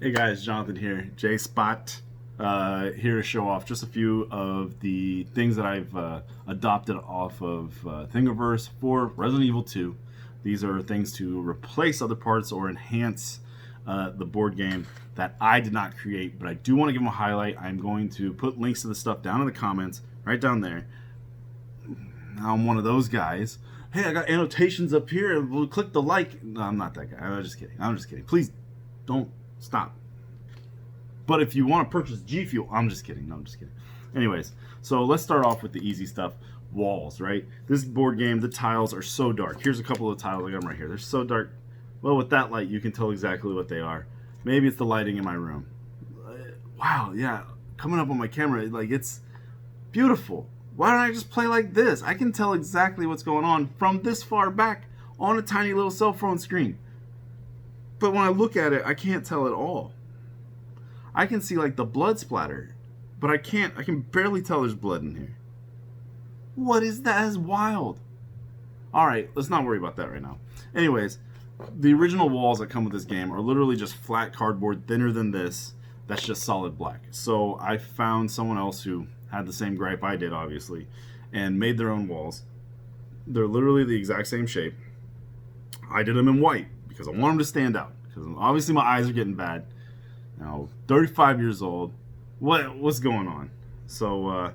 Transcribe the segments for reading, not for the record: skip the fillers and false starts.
Hey guys, Jonathan here, JSPOT, here to show off just a few of the things that I've adopted off of Thingiverse for Resident Evil 2. These are things to replace other parts or enhance the board game that I did not create, but I do want to give them a highlight. I'm going to put links to the stuff down in the comments, right down there. Now I'm one of those guys. Hey, I got annotations up here. We'll click the like. No, I'm not that guy. I'm just kidding. I'm just kidding. Please don't stop. But if you want to purchase G Fuel, I'm just kidding. No, I'm just kidding. Anyways, so let's start off with the easy stuff. Walls, right? This board game, the tiles are so dark. Here's a couple of tiles. I got them right here. They're so dark. Well, with that light, you can tell exactly what they are. Maybe it's the lighting in my room. Wow, yeah. Coming up on my camera, like, it's beautiful. Why don't I just play like this? I can tell exactly what's going on from this far back on a tiny little cell phone screen. But when I look at it, I can't tell at all. I can see like the blood splatter, but I can barely tell there's blood in here. What is that? That's wild. Alright, let's not worry about that right now. Anyways, the original walls that come with this game are literally just flat cardboard, thinner than this, that's just solid black. So I found someone else who had the same gripe I did, obviously, and made their own walls. They're literally the exact same shape. I did them in white because I want them to stand out. Because obviously my eyes are getting bad. Now, 35 years old. What's going on? So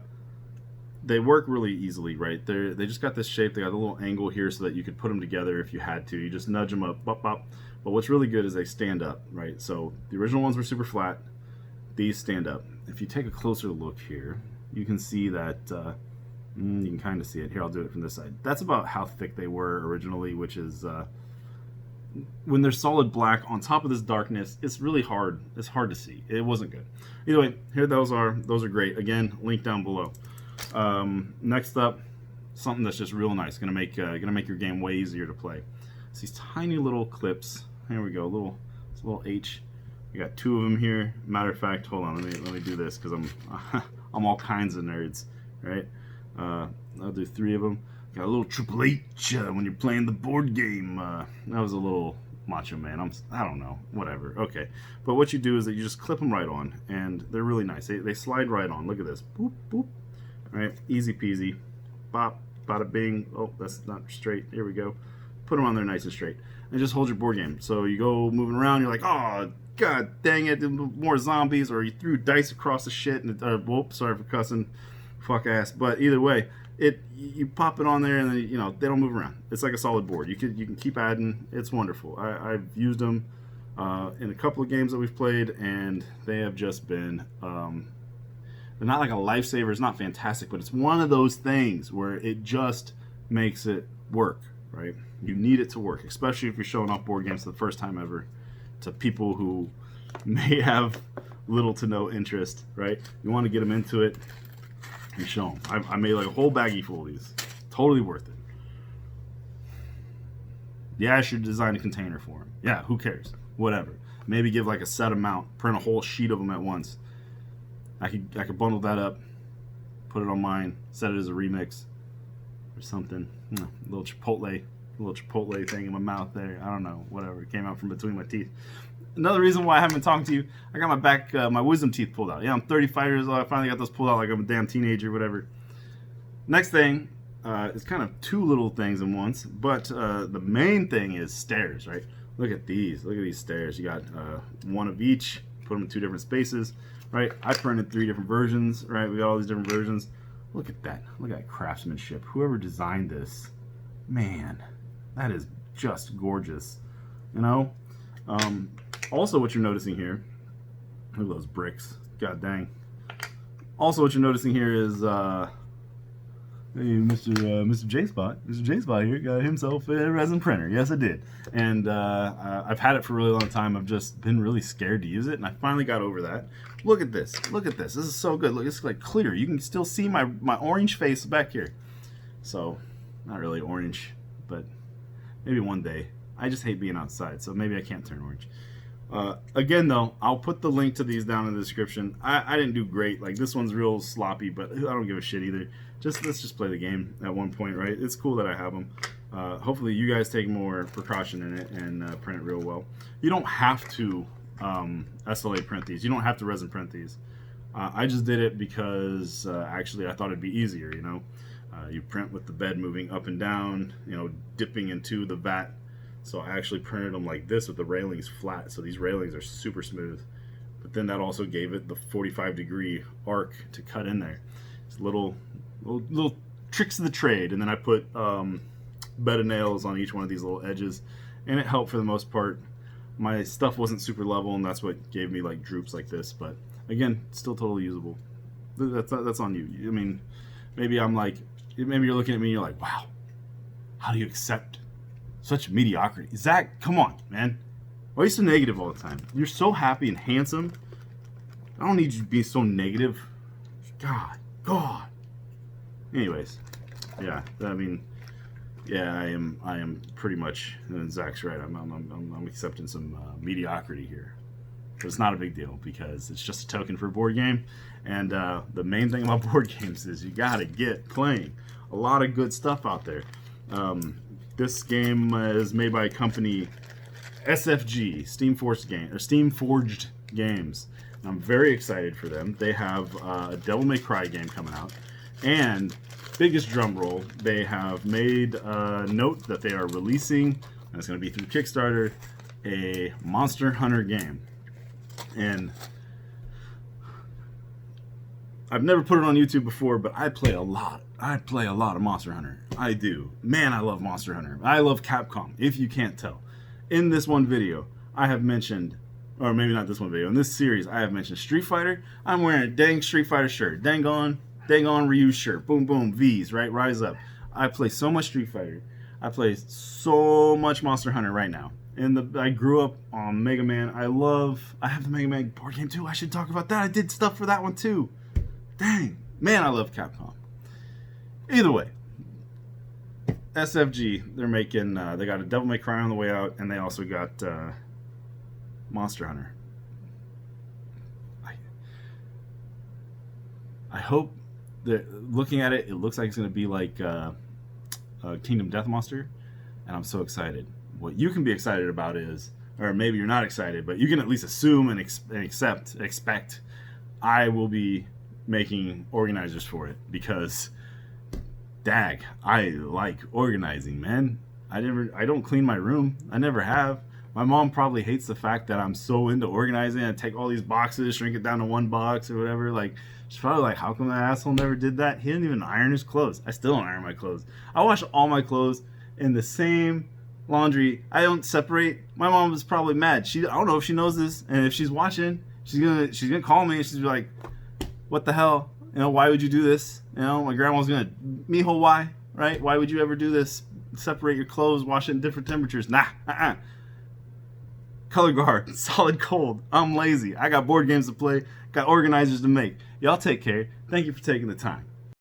they work really easily, right? They just got this shape. They got a little angle here so that you could put them together if you had to. You just nudge them up, bop, bop. But what's really good is they stand up, right? So the original ones were super flat. These stand up. If you take a closer look here, you can see that, you can kind of see it. Here, I'll do it from this side. That's about how thick they were originally, which is, when they're solid black on top of this darkness, it's really hard. It's hard to see. It wasn't good. Either way, here those are. Those are great. Again, link down below. Next up, something that's just real nice. Gonna make your game way easier to play. It's these tiny little clips. Here we go. It's a little H. We got two of them here. Matter of fact, hold on. Let me do this because I'm all kinds of nerds, right? I'll do three of them. Got a little Triple H when you're playing the board game. That was a little macho man. I don't know. Whatever. Okay. But what you do is that you just clip them right on, and they're really nice. They slide right on. Look at this. Boop, boop. All right. Easy peasy. Bop, bada bing. Oh, that's not straight. Here we go. Put them on there nice and straight. And just hold your board game. So you go moving around, you're like, oh, god dang it, more zombies, or you threw dice across the shit, and whoops, sorry for cussing, fuck ass. But either way, you pop it on there, and then they don't move around. It's like a solid board. You can keep adding. It's wonderful. I've used them in a couple of games that we've played, and they have just been. They're not like a lifesaver. It's not fantastic, but it's one of those things where it just makes it work. Right? You need it to work, especially if you're showing off board games for the first time ever to people who may have little to no interest. Right? You want to get them into it. You show them. I made like a whole baggie full of these. Totally worth it. Yeah, I should design a container for them. Yeah, who cares? Whatever. Maybe give like a set amount. Print a whole sheet of them at once. I could bundle that up. Put it on mine. Set it as a remix or something. A little Chipotle thing in my mouth there. I don't know. Whatever. It came out from between my teeth. Another reason why I haven't been talking to you, I got my wisdom teeth pulled out. Yeah, I'm 35 years old. I finally got those pulled out like I'm a damn teenager, whatever. Next thing is kind of two little things in once, but the main thing is stairs, right? Look at these. Look at these stairs. You got one of each. Put them in two different spaces, right? I printed 3 different versions, right? We got all these different versions. Look at that. Look at that craftsmanship. Whoever designed this, man, that is just gorgeous. You know? Also, what you're noticing here, look at those bricks. God dang. Also, what you're noticing here is, hey, Mr. JSPOT. Mr. JSPOT here got himself a resin printer. Yes, I did. And I've had it for a really long time. I've just been really scared to use it, and I finally got over that. Look at this. Look at this. This is so good. Look, it's like clear. You can still see my orange face back here. So, not really orange, but maybe one day. I just hate being outside, so maybe I can't turn orange. Again, though, I'll put the link to these down in the description. I didn't do great. Like, this one's real sloppy, but I don't give a shit either. Let's just play the game at one point, right? It's cool that I have them. Hopefully, you guys take more precaution in it and print it real well. You don't have to SLA print these. You don't have to resin print these. I just did it because actually I thought it'd be easier, you know. You print with the bed moving up and down, you know, dipping into the vat. So I actually printed them like this with the railings flat. So these railings are super smooth. But then that also gave it the 45-degree arc to cut in there. It's little tricks of the trade. And then I put bed of nails on each one of these little edges, and it helped for the most part. My stuff wasn't super level, and that's what gave me like droops like this. But again, still totally usable. That's on you. I mean, maybe I'm like, maybe you're looking at me and you're like, wow, how do you accept such mediocrity? Zach, come on, man. Why are you so negative all the time? You're so happy and handsome. I don't need you to be so negative. God. Anyways, yeah. I mean, yeah. I am pretty much. And Zach's right. I'm accepting some mediocrity here. But it's not a big deal because it's just a token for a board game. And the main thing about board games is you gotta get playing. A lot of good stuff out there. This game is made by a company, SFG, Steam Forged Games. And I'm very excited for them. They have a Devil May Cry game coming out, and biggest drum roll, they have made a note that they are releasing, and it's going to be through Kickstarter, a Monster Hunter game. And I've never put it on YouTube before, but I play a lot of Monster Hunter. I do. Man, I love Monster Hunter. I love Capcom, if you can't tell. In this one video, I have mentioned, or maybe not this one video, in this series, I have mentioned Street Fighter. I'm wearing a dang Street Fighter shirt. Dang on Ryu shirt. Boom, boom, V's, right? Rise up. I play so much Street Fighter. I play so much Monster Hunter right now. And I grew up on Mega Man. I have the Mega Man board game too. I should talk about that. I did stuff for that one too. Dang. Man, I love Capcom. Either way, SFG, they're making, they got a Devil May Cry on the way out, and they also got Monster Hunter. I hope that, looking at it, it looks like it's going to be like Kingdom Death Monster, and I'm so excited. What you can be excited about is, or maybe you're not excited, but you can at least assume and expect I will be making organizers for it, because dag, I like organizing, man. I don't clean my room. I never have. My mom probably hates the fact that I'm so into organizing. I take all these boxes, shrink it down to one box or whatever. Like, she's probably like, how come that asshole never did that? He didn't even iron his clothes. I still don't iron my clothes. I wash all my clothes in the same laundry. I don't separate. My mom was probably mad. I don't know if she knows this, and if she's watching, she's gonna call me and she's like, what the hell? You know, why would you do this? You know, my grandma's gonna, mijo, why? Right? Why would you ever do this? Separate your clothes, wash it in different temperatures. Nah, Color guard, solid cold. I'm lazy. I got board games to play, got organizers to make. Y'all take care. Thank you for taking the time.